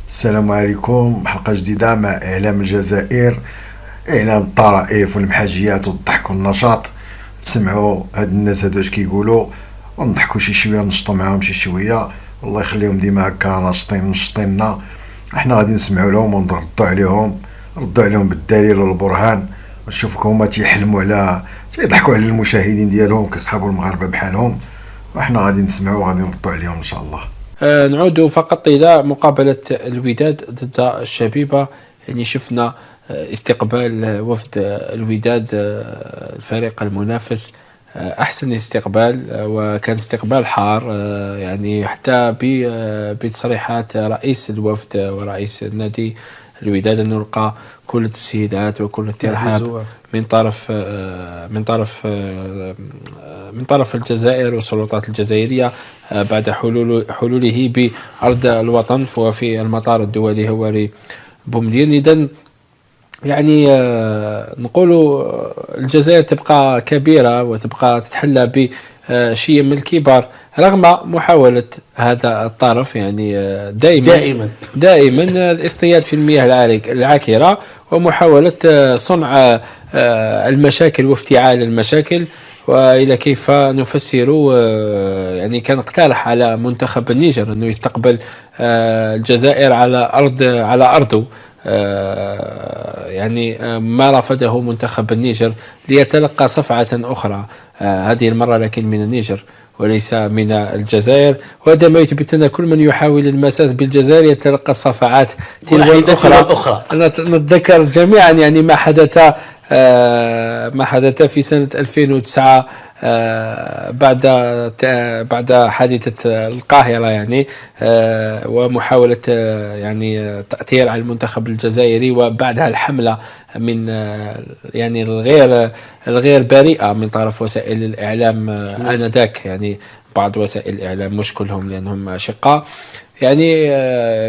السلام عليكم. حلقة جديدة مع إعلام الجزائر، إعلام الطرائف والمحاجيات والضحك والنشاط. تسمعوا هاد الناس هادو اش كيقولوا ونضحكوا شي شوية، نشطوا معاهم شي شوية، والله يخليهم ديما هكا ناشطين نشطينا. احنا غادي نسمعوا لهم ونردوا عليهم، ردوا عليهم بالدليل والبرهان، ونشوفوا هما تيحلموا على تيضحكوا على المشاهدين ديالهم كيصحابوا المغاربة بحالهم، وحنا غادي نسمعوا وغادي نردوا عليهم ان شاء الله. نعود فقط إلى مقابلة الوداد ضد الشبيبة. يعني شفنا استقبال وفد الوداد، الفريق المنافس، أحسن استقبال، وكان استقبال حار، يعني حتى بتصريحات رئيس الوفد ورئيس النادي الوداد أن نلقى كل التسهيلات وكل الترحاب من طرف الجزائر والسلطات الجزائرية بعد حلوله بأرض الوطن وفي المطار الدولي هواري بومدين. إذن يعني نقول الجزائر تبقى كبيرة وتبقى تتحلى بشيء من الكبار رغم محاولة هذا الطرف، يعني دائما الاصطياد في المياه العاكرة ومحاولة صنع المشاكل وافتعال المشاكل. وإلى كيف نفسر، يعني كان اقترح على منتخب النيجر أنه يستقبل الجزائر على أرضه، يعني ما رفضه منتخب النيجر ليتلقى صفعة أخرى هذه المرة، لكن من النيجر وليس من الجزائر. وهذا ما يثبت أن كل من يحاول المساس بالجزائر يتلقى صفعات تلو الأخرى. نتذكر جميعا يعني ما حدث في سنة 2009 بعد حادثة القاهرة، يعني ومحاولة يعني تأثير على المنتخب الجزائري، وبعدها الحملة من يعني الغير بريئة من طرف وسائل الإعلام آنذاك، يعني بعض وسائل الإعلام مش كلهم لأنهم أشقاء. يعني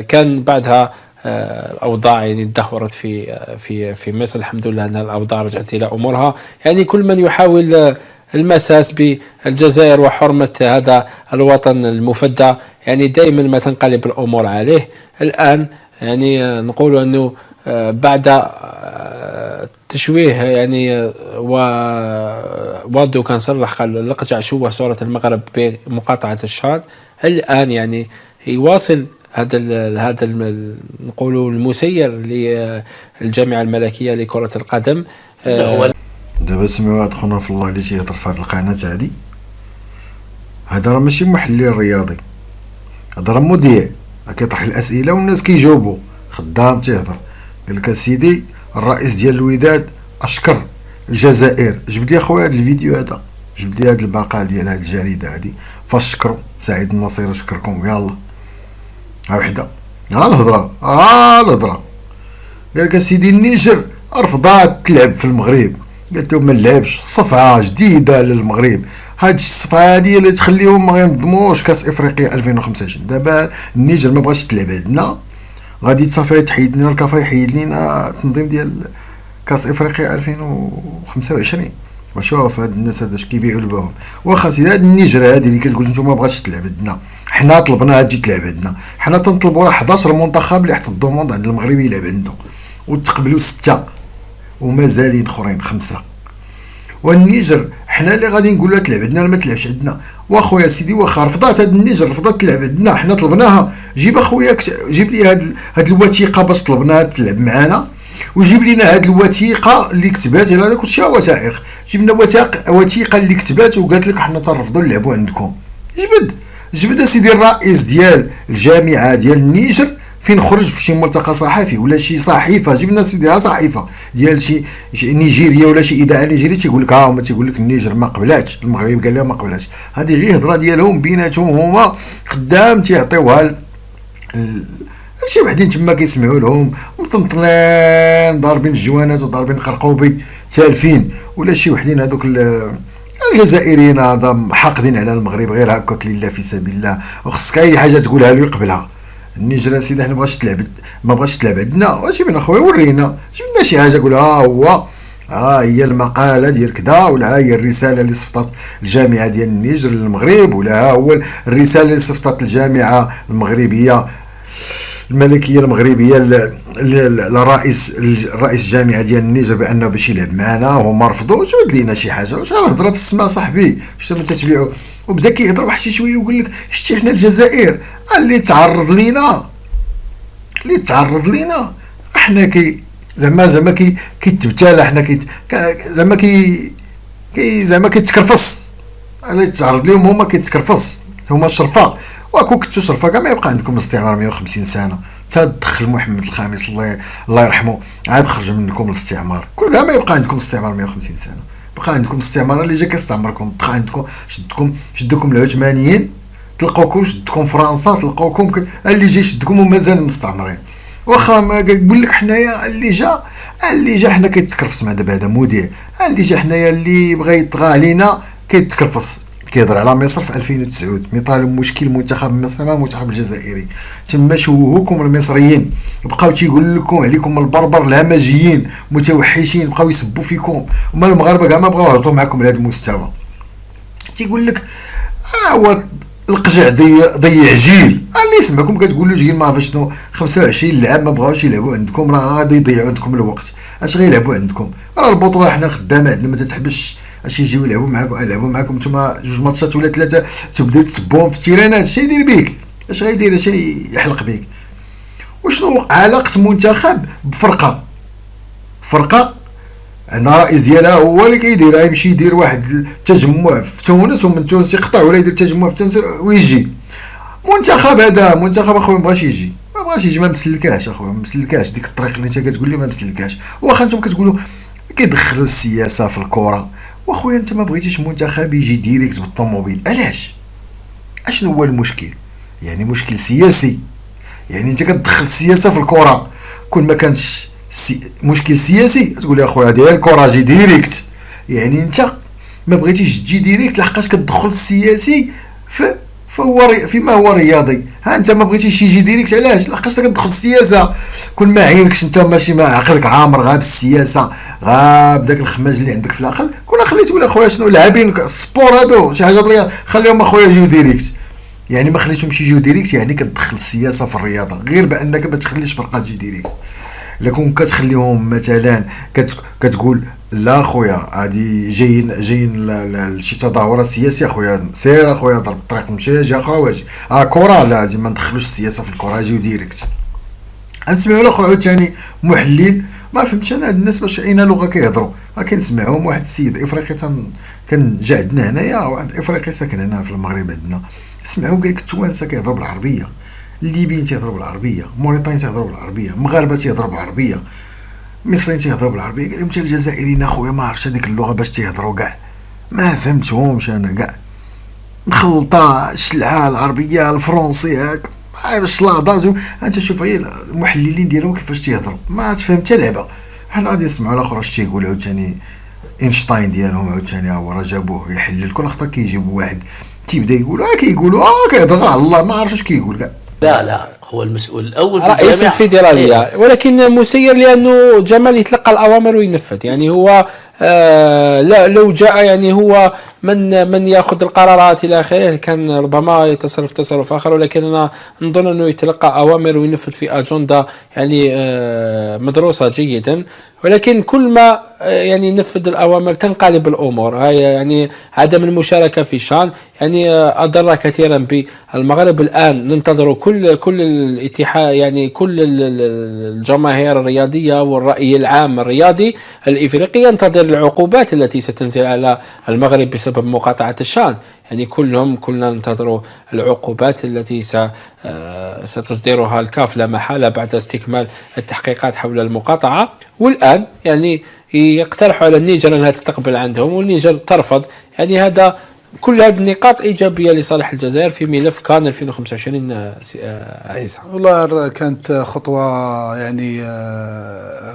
كان بعدها الأوضاع يعني تدهورت في مصر. الحمد لله أن الأوضاع رجعت إلى أمورها. يعني كل من يحاول المساس بالجزائر وحرمة هذا الوطن المفدى يعني دائما ما تنقلب الأمور عليه. الآن يعني نقول أنه بعد تشويه يعني وادو كان صرح قال لقجع شوه صورة المغرب بمقاطعة الشاد. الآن يعني يواصل هذا نقولوا المسير للجامعة الملكية لكرة القدم. دابا سمعوا هاد خونا في الله اللي تيهضر في هاد القناة هادي، هذا راه ماشي محلل رياضي، هذا راه مذيع كيطرح الأسئلة والناس كيجاوبوا، خدام تيهضر. قال لك سيدي الرئيس ديال الوداد أشكر الجزائر. جبد لي اخويا هاد الفيديو هذا، جبد لي هاد المقال ديال هاد الجريدة هادي فاش شكروا سعيد النصير. شكركم يلا ها وحده، ها الهضره. قال لك سيدي النيجر رفضات تلعب في المغرب، قالت لهم ما نلعبش، صفعه جديده للمغرب. هاد الصفعه هادي اللي تخليهم ما ينظموش كاس افريقيا 2025. دابا النيجر ما بغاش تلعب عندنا، غادي تصافي تحيد لنا الكافا، يحيد لنا التنظيم ديال كاس افريقيا 2025. وشوف هاد الناس هذا اش كيبيعوا لباهم. واخا سيدي هاد النيجر هادي اللي كتقول نتوما ما بغاتش تلعب عندنا، حنا طلبناها تجي تلعب عندنا، حنا تنطلبوا راه 11 منتخب اللي حط الدوموند عند المغرب يلعب عنده، وتقبلوا 6 ومازالين اخرين 5. والنيجر حنا اللي غادي نقول لها تلعب عندنا ما تلعبش عندنا. واخويا سيدي واخا رفضات هاد النيجر، رفضات تلعب عندنا، حنا طلبناها. جيب اخويا جيب لي هاد الوثيقه باش طلبناها تلعب معانا، وجيب لنا هاد الوثيقه اللي كتبات. هذا كلشي وثائق، جيب لنا وثيقه اللي كتبات وقالت لك حنا تنرفضوا نلعبوا عندكم. جبد سيدي الرئيس ديال الجامعه ديال النيجر فين خرج في شي ملتقى صحفي ولا شي صحيفه، جبنا سيدي صحيفه ديال شي نيجيريا ولا شي اذاعه نيجيريه تيقول لك ها هما تيقول لك النيجر ما قبلاتش، المغرب قال لها ما قبلاتش. هذه غير هضره ديالهم بيناتهم هما خدام تيعطيوها شي وحدين تما كيسمعوا لهم مطنطلين ضاربين الجوانات وضاربين قرقوبي تالفين، ولا شي وحدين هذوك الجزائريين هذا حاقدين على المغرب غير هكاك لله في سبيل الله، وخصك اي حاجه تقولها له يقبلها. النيجر سيدي حنا ما بغاش تلعب عندنا، واش من اخويا ورينا جبنا شي حاجه قول هو هي المقاله ديال كذا، ولا هي الرساله اللي صيفطت الجامعه ديال النيجر للمغرب، ولا هو الرساله اللي صيفطت الجامعه المغربيه الملكيه المغربيه لرئيس الجامعه ديال النيجر بانه باش يلعب معنا، وهو ما رفضوش ود لينا شي حاجه. واش غنهضر في السماء صاحبي؟ واش انت تتبعو؟ وبدا كيهضر واحد شي شويه ويقول لك شتي حنا الجزائر اللي تعرض لينا احنا زعما كيتبتلى، حنا زعما كيتكرفص اللي تعرض لهم، هما كيتكرفص، هما شرفاء. واكو كنتو شرفاء كاع ما يبقى عندكم الاستعمار 150 سنه. تدخل محمد الخامس الله يرحمه عاد خرج منكم الاستعمار، كل كاع ما يبقى عندكم استعمار 150 سنه. بقى عندكم استعمار اللي جا كيستعمركم، بقى عندكم شدكم العثمانيين، تلقاوكم شدكم فرنسا، تلقاوكم اللي جا شدكم ومازال مستعمرين. واخا ما يقول لك حنايا اللي جا حنا كيتكرفص مع دابا هذا موديع، اللي جا حنايا اللي بغى يطغى علينا كيتكرفص. كيهضر على مصر في 2009 ملي طالب مشكل منتخب مصر مع المنتخب الجزائري، تما شوهوكم المصريين، بقاو تيقول لكم عليكم البربر الهمجيين متوحشين، بقاو يسبوا فيكم، وما المغاربه كاع ما بغاو يهضروا معكم على هذا المستوى. تيقول لك هو القجع ضيع جيل، اللي يسمعكم كتقولوا جيل ما عرف شنو 25 لاعب ما بغاوش يلعبوا عندكم، راه غادي يضيعوا عندكم الوقت. اش غيلعبوا عندكم؟ راه البطوله حنا خدامه عندنا ما تتحبش. اش يجيو يلعبوا معاكم نتوما جوج ماتشات ولا ثلاثه تبداو تسبوهم في التيرانات، اش يدير بيك؟ اش غيدير؟ اش يحلق بيك؟ وشنو علاقه منتخب بفرقه عندنا رئيس ديالها هو اللي كيديرها، يمشي يدير واحد التجمع في تونس ومن تونس يقطع ولا يدير تجمع في تونس ويجي. منتخب اخويا ما يجي، ما مسلكاش اخويا، ما مسلكاش ديك الطريق اللي انت كتقول لي، ما مسلكاش. واخا انتم كتقولوا كيدخلوا السياسه في الكره، واخويا انت ما بغيتيش منتخب يجي ديريكت بالطوموبيل، علاش؟ اشنو هو المشكل؟ يعني مشكل سياسي، يعني انت كتدخل السياسه في الكره. كل ما كانش مشكل سياسي تقول لي اخويا ديال الكره جي ديريكت، يعني انت ما بغيتيش تجي ديريكت لحقاش كتدخل السياسي فيما هو رياضي. ها انت ما بغيتيش يجي ديريكت، علاش؟ لحقاش كتدخل السياسه. كل ما عينكش انت ماشي ما عقلك عامر غاب السياسه، غاب داك الخماج اللي عندك في العقل، كون خليت تقول اخويا شنو لاعبين السبور هادو شي حاجه رياضه خليهم اخويا يجيو ديريكت. يعني ما خليتهمش يجيو ديريكت، يعني كتدخل السياسه في الرياضه، غير بانك ما تخليش فرقه تجي ديريكت. لكن كتخليهم مثلا كتقول لا خويا هادي جايين لشي تظاهره سياسيه، خويا سير اخويا ضرب الطريق مشي جا اخرى واجي كره، لا هادي ما ندخلوش السياسه في الكره، جيو ديريكت. نسمعوا الاخر عاوتاني محلل ما فهمتش انا هاد الناس باش اين لغه كيهضروا. كنسمعهم واحد السيد افريقي كان جا عندنا هنايا، واحد افريقي ساكن هنا في المغرب عندنا، سمعوا قال لك التوانسه كيهضروا بالعربيه، الليبيين تيهضروا بالعربيه، موريتانيين تيهضروا بالعربيه، مغاربه تيهضروا بالعربيه، مصريين تيهضروا بالعربيه. قال لهم حتى الجزائريين اخويا ما عرفتش هذيك اللغه باش تيهضروا كاع، ما فهمتهمش انا كاع، مخلطه الشلعه العربيه الفرنسي هاك باش لاضات. انت شوف هي المحللين ديالهم كيفاش تيهضروا ما تفهم حتى لعبه. حنا غادي نسمعوا الاخر اش تيقول عاوتاني اينشتاين ديالهم عاوتاني هو راه جابوه يحلل، كل خطره كيجيبوا واحد تيبدا كيقولوا كيهضر على الله ما عرفتش اش كيقول كاع. لا هو المسؤول الاول في رئيس الجامعة. الفيدراليه، ولكن مسير لانه جمال يتلقى الاوامر وينفذ. يعني هو لا لو جاء يعني هو من ياخذ القرارات الى اخره كان ربما يتصرف تصرف اخر، ولكن انا نظن انه يتلقى اوامر وينفذ في اجنده يعني مدروسه جيدا. ولكن كل ما يعني ينفذ الاوامر تنقلب الامور. هاي يعني عدم المشاركه في الشان يعني اضر كثيرا بالمغرب. الان ننتظر كل الاتحاد يعني كل الجماهير الرياضيه والراي العام الرياضي الافريقي ينتظر العقوبات التي ستنزل على المغرب بسبب مقاطعه الشان. يعني كلنا ننتظر العقوبات التي ستصدرها الكاف لا محالة بعد استكمال التحقيقات حول المقاطعة. والآن يعني يقترحوا على النيجر أنها تستقبل عندهم والنيجر ترفض. يعني هذا كل هذه النقاط إيجابية لصالح الجزائر في ملف كان 2025. عيسى والله كانت خطوة يعني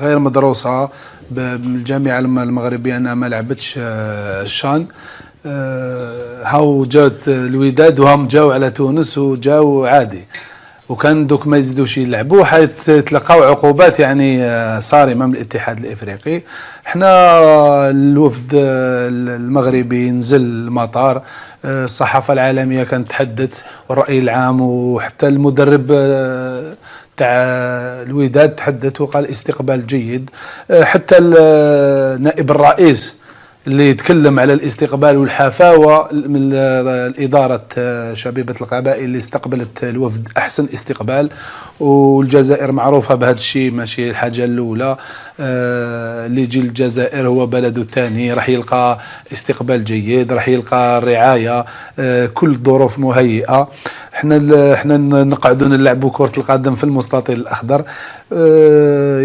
غير مدروسة بالجامعة المغربية أنها ما لعبتش الشان. هاو جات الوداد وهم جاو على تونس وجاو عادي، وكان دوك ما يزيدوش يلعبوا حيتلقاو عقوبات يعني صارمه من الاتحاد الافريقي. احنا الوفد المغربي نزل المطار، الصحافه العالميه كانت تحدث والراي العام وحتى المدرب تاع الوداد تحدث وقال استقبال جيد. حتى نائب الرئيس اللي يتكلم على الاستقبال والحفاوة من إدارة شبيبة القبائل اللي استقبلت الوفد أحسن استقبال. والجزائر معروفة بهذا الشيء، ماشي الحاجة الأولى. اللي يجي الجزائر هو بلده الثاني راح يلقى استقبال جيد، راح يلقى الرعاية، كل الظروف مهيئة. احنا نقعدوا نلعبوا كرة القدم في المستطيل الأخضر.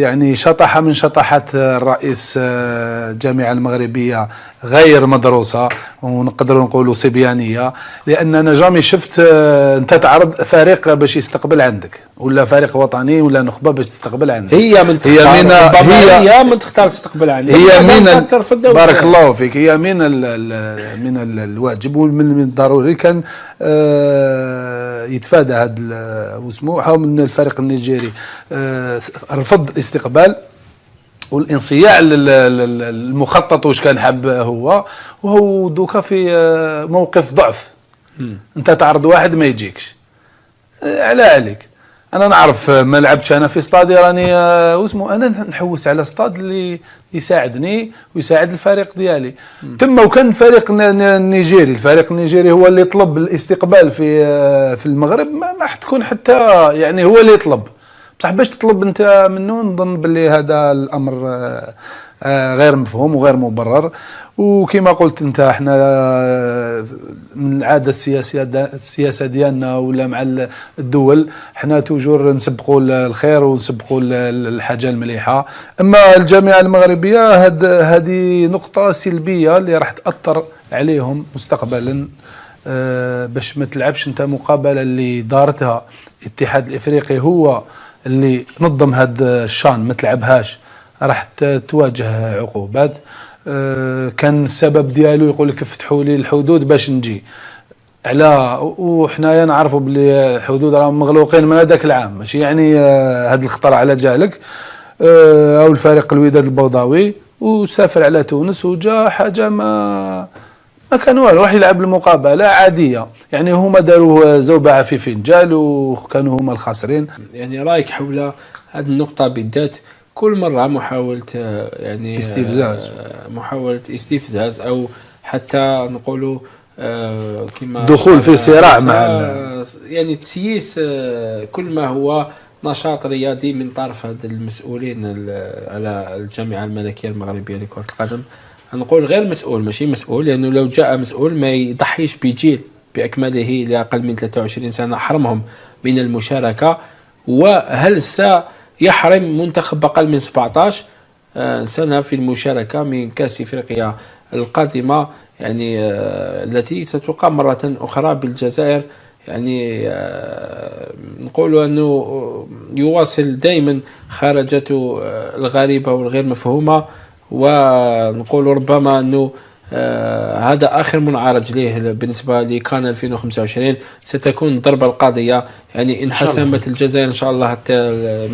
يعني شطحة من شطحات الرئيس الجامعة المغربية غير مدروسة، ونقدروا نقولوا صبيانية، لأن أنا جامي شفت أنت تعرض فريق باش يستقبل عندك، ولا فريق وطني ولا نخبة باش تستقبل عندك. هي من تختار تستقبل عندك، هي من بارك الله فيك، هي من الواجب ومن الضروري كان يتفادى هذا واسمه من الفريق النيجيري رفض الاستقبال والانصياع للمخطط واش كان حاب هو، وهو دوكا في موقف ضعف. انت تعرض واحد ما يجيكش على عليك. انا نعرف ما لعبتش انا في استادي، راني واسمه انا نحوس على استاد اللي يساعدني ويساعد الفريق ديالي. تم وكان الفريق النيجيري، الفريق النيجيري هو اللي طلب الاستقبال في المغرب، ما حتكون حتى يعني هو اللي يطلب، بصح باش تطلب انت منه نظن باللي هذا الامر غير مفهوم وغير مبرر. وكما قلت انت احنا من العاده السياسه ديالنا ولا مع الدول احنا توجور نسبقوا الخير ونسبقوا الحاجه المليحه. اما الجامعه المغربيه هذه نقطه سلبيه اللي راح تاثر عليهم مستقبلا، باش ما تلعبش انت مقابله اللي دارتها الاتحاد الافريقي هو اللي نظم هذا الشان، ما تلعبهاش راح تواجه عقوبات. كان السبب ديالو يقول لك فتحوا لي الحدود باش نجي على، وحنايا نعرفوا بلي الحدود راهم مغلوقين من هذاك العام، ماشي يعني هذا الخطر على جالك. او الفريق الوداد البوضاوي وسافر على تونس وجا حاجه ما كان والو، راح يلعب المقابله عاديه. يعني هما داروا زوبعه في فنجال وكانوا هما الخاسرين. يعني رايك حول هذه النقطه بالذات؟ كل مره محاوله يعني محاوله استفزاز او حتى نقولوا كما دخول في صراع مع يعني تسييس كل ما هو نشاط رياضي من طرف هذا المسؤولين على الجامعه الملكيه المغربيه لكره القدم. نقول غير مسؤول، ماشي مسؤول، لأنه لو جاء مسؤول ما يضحيش بجيل بأكمله لأقل من 23 سنة حرمهم من المشاركة. وهل سيحرم منتخب أقل من 17 سنة في المشاركة من كأس إفريقيا القادمة، يعني التي ستقام مرة أخرى بالجزائر؟ يعني نقول أنه يواصل دائما خرجته الغريبة والغير مفهومة، ونقول ربما أنه هذا آخر منعرج له بالنسبة لكان 2025 ستكون الضربة القاضية. يعني إن حسمت الجزائر إن شاء الله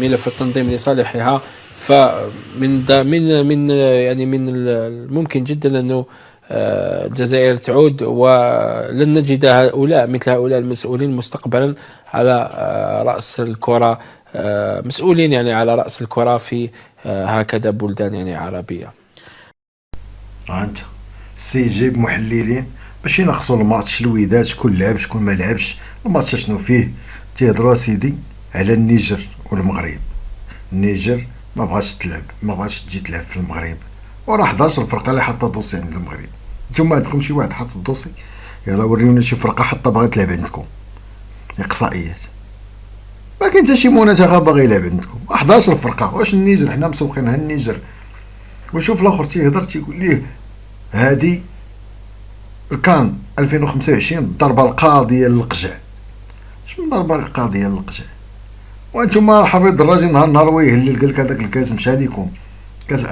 ملف التنظيم لصالحها، فمن يعني من الممكن جدا أنه الجزائر تعود، ولن نجد مثل هؤلاء المسؤولين مستقبلا على رأس الكرة، مسؤولين يعني على رأس الكرة في هكذا بلدان يعني عربية. انت السي جيب محللين باش ينقصوا الماتش، الوداد شكون لعب شكون ما لعبش، الماتش شنو فيه. تيهضروا سيدي على النيجر والمغرب. النيجر ما بغاتش تلعب، ما بغاتش تجي تلعب في المغرب، وراه 11 فرقه اللي حاطه دوسي عند المغرب. نتوما عندكم شي واحد حاط الدوسي؟ يلا وريونا شي فرقه حاطه باغا تلعب عندكم اقصائيات. ما كاين حتى شي منتخب باغي يلعب عندكم. 11 فرقه، واش النيجر حنا مسوقينها النيجر؟ وشوف الاخر تيهضر تيقول ليه هادي كان 2025 الضربه القاضيه للقجع. شنو الضربه القاضيه للقجع؟ وانتم حفيظ دراجي نهار ويهلل قال لك هذاك الكاس مشى ليكم، كاس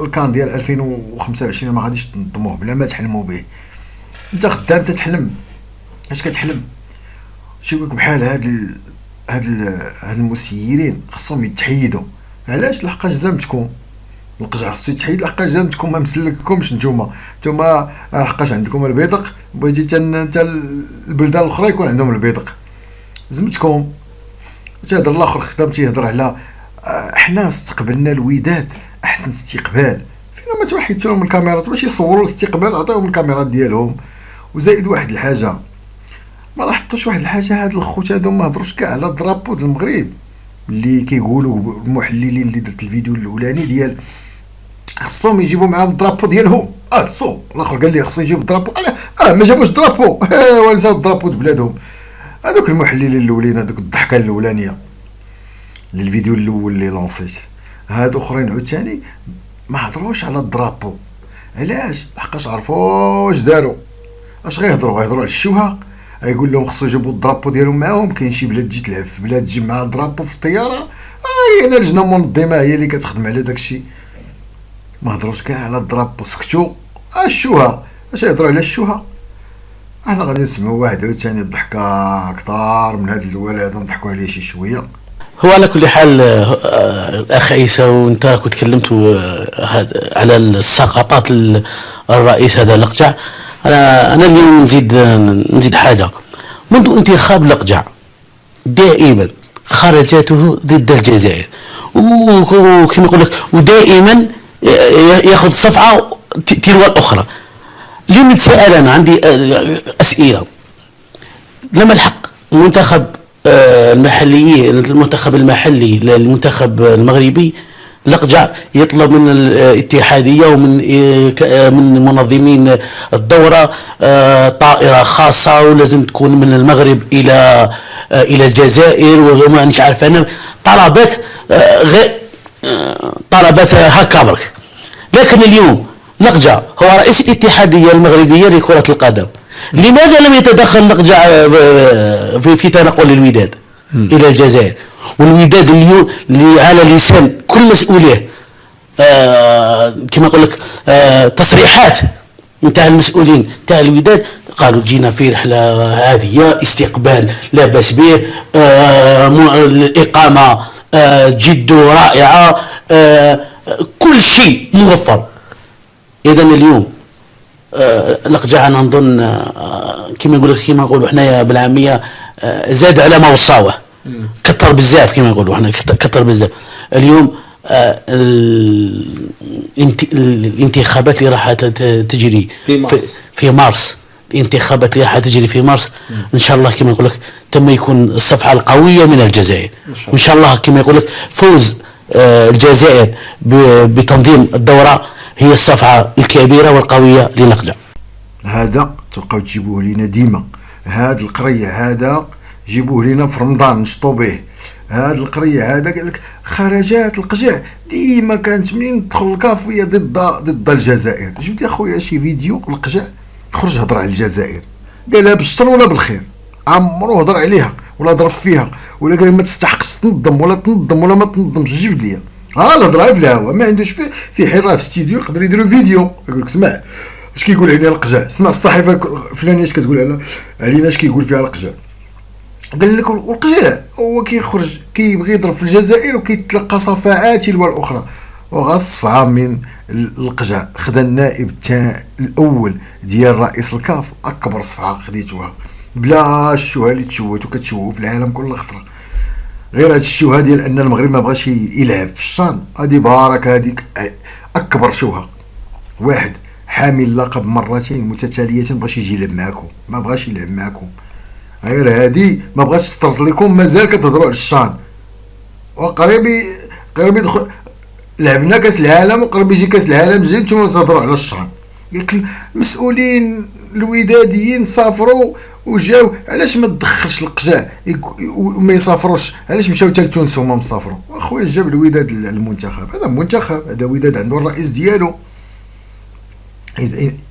الكان ديال 2025 ما غاديش تنظموه بلا ما تحلموا به. انت خدام تتحلم، اش كتحلم؟ شوفك بحال هاد المسيرين خصهم يتحيدوا. علاش؟ لحقاش زعمتكم القجع خصو يتحيد، لحقاش زعمتكم ما مسلككمش. نتوما لحقاش عندكم البيدق، بغيتي انت البلدان الاخرى يكون عندهم البيدق. زمتكم تيهضر الاخر خدام تيهضر على حنا استقبلنا الوداد احسن استقبال، فينا ما توحدت لهم الكاميرات باش يصوروا الاستقبال، عطاوهم الكاميرات ديالهم. وزائد واحد الحاجه ما لاحظتوش واحد الحاجه، هاد الخوت هادو ما هضروش كاع على الدرابو د المغرب اللي كيقولوا المحللين اللي درت الفيديو الاولاني ديال خصهم يجيبوا معاهم الدرابو ديالهم. صوب الاخر قال لي خصو يجيب الدرابو، ما جابوش الدرابو ونساو الدرابو د بلادهم. هذوك المحللين الاولين، هذوك الضحكه الاولانيه للفيديو الاول اللي لونسيت، هادو اخرين عاوتاني ما هضروش على الدرابو. علاش؟ لحقاش عرفوا واش داروا، اش غيهضروا على الشوهه، يقول لهم خصو يجيبوا الدرابو ديالهم معاهم. كاين شي بلاد تجي تلعب في بلاد تجيب معها الدرابو في الطياره، انا لجنه منظمه هي اللي كتخدم على داكشي. ما هضروش كاع على الدرابو، سكتوا. الشوهه اش يهضروا على الشوهه؟ احنا غادي نسمعوا واحد عاوتاني الضحكه اكثر من هاد الولد هذا، نضحكوا عليه شي شويه. هو على كل حال الاخ عيسى، وانت كنت تكلمت على السقطات الرئيس هذا القجع. انا اليوم نزيد حاجه. منذ انتخاب القجع دائما خرجاته ضد الجزائر، وكما يقول لك ودائما ياخذ صفعه تلو الاخرى. اليوم نتساءل، انا عندي اسئله. لما الحق المنتخب المنتخب المحلي للمنتخب المغربي الأقجع يطلب من الاتحادية ومن منظمين الدورة طائرة خاصة، ولازم تكون من المغرب إلى الجزائر، وما مش عارف أنا طلبات غير طلبات هكا برك. لكن اليوم الأقجع هو رئيس الاتحادية المغربية لكرة القدم، لماذا لم يتدخل الأقجع في تنقل الوداد إلى الجزائر؟ والوداد اليوم اللي على لسان كل مسؤوليه كما يقول لك تصريحات نتاع المسؤولين تاع الوداد، قالوا جينا في رحله عاديه، استقبال لا باس به، الاقامه جد رائعه، كل شيء موفر. اذا اليوم الأقجع انا نظن كما نقولوا حنايا بالعاميه زاد على ما وصاوه، كثر بزاف كما نقولوا حنا، كثر بزاف. اليوم الانتخابات اللي راح تجري في مارس، الانتخابات اللي راح تجري في مارس ان شاء الله كما نقول لك تم يكون الصفعه القويه من الجزائر، وان شاء الله كما يقول لك فوز الجزائر بتنظيم الدوره هي الصفعه الكبيره والقويه للأقجع. هذا تبقاو تجيبوه لينا ديما، هاد القريه هذا جيبوه لينا في رمضان نشطو به. هاد القريه هذا قال لك خرجات القجع ديما كانت منين تدخل الكافيه ضد الجزائر. جبت يا خويا شي فيديو القجع خرج هضر على الجزائر، قالها بالشر ولا بالخير، عمرو هضر عليها ولا ضرب فيها ولا قال ما تستحقش تنظم ولا ما تنظمش. جيب ليا الهضره في الهوا، ما عندوش في حرة في استديو يقدر يديروا فيديو يقول لك اسمع اش كيقول علينا القجع، اسمع الصحيفه فلانيه اش كتقول علينا، اش كيقول فيها القجع. قال لك والقجع هو كيخرج كيبغي يضرب في الجزائر وكيتلقى صفعات تلو الاخرى، وغا الصفعه من القجع خدا النائب الاول ديال رئيس الكاف، اكبر صفعه خديتوها بلا الشوهه اللي تشوهت وكتشوهوا في العالم كل خطره. غير هاد الشوهه ديال ان المغرب ما بغاش يلعب في الشان، هادي بارك هاديك اكبر شوهه. واحد حامل لقب مرتين متتالية ما بغاش يجي يلعب معاكم، ما بغاش يلعب معاكم. غير هادي ما بغاش تطرط لكم، مازال كتهضروا على الشان، وقريب يدخل لعبنا كاس العالم وقريب يجي كاس العالم زين نتوما تهضروا على الشان. قالك المسؤولين الوداديين سافروا وجاو، علاش ما تدخلش القجع وما يسافروش؟ علاش مشاو حتى لتونس وما مسافروا؟ اخويا جاب الوداد المنتخب، هذا منتخب، هذا وداد عنده الرئيس ديالو،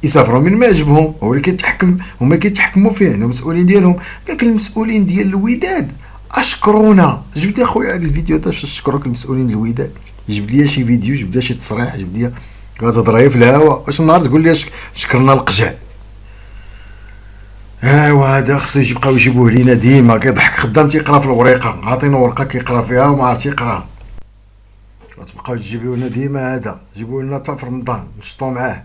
يسافروا من ما عجبهم، هو اللي كيتحكم، هما كيتحكموا فيه، عندهم مسؤولين ديالهم. لكن المسؤولين ديال الوداد اشكرونا. جبت لي اخويا هذا الفيديو باش نشكرك المسؤولين الوداد، جبت لي شي فيديو، جبت لي شي تصريح، جبت لي كتهضر في الهواء، واش النهار تقول لي شكرنا القجع؟ ايوا هذا خصو يبقاو يجيبوه لينا ديما، كيضحك خدام تيقرا في الوريقه، عاطينا ورقه كيقرا فيها وما عرفتش يقراها. تبقاو تجيبوا لنا ديما هذا، جيبوا لنا حتى في رمضان نشطوا معاه.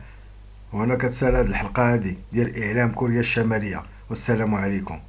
وهنا كتسال هذه الحلقه هذه ديال اعلام كوريا الشماليه، والسلام عليكم.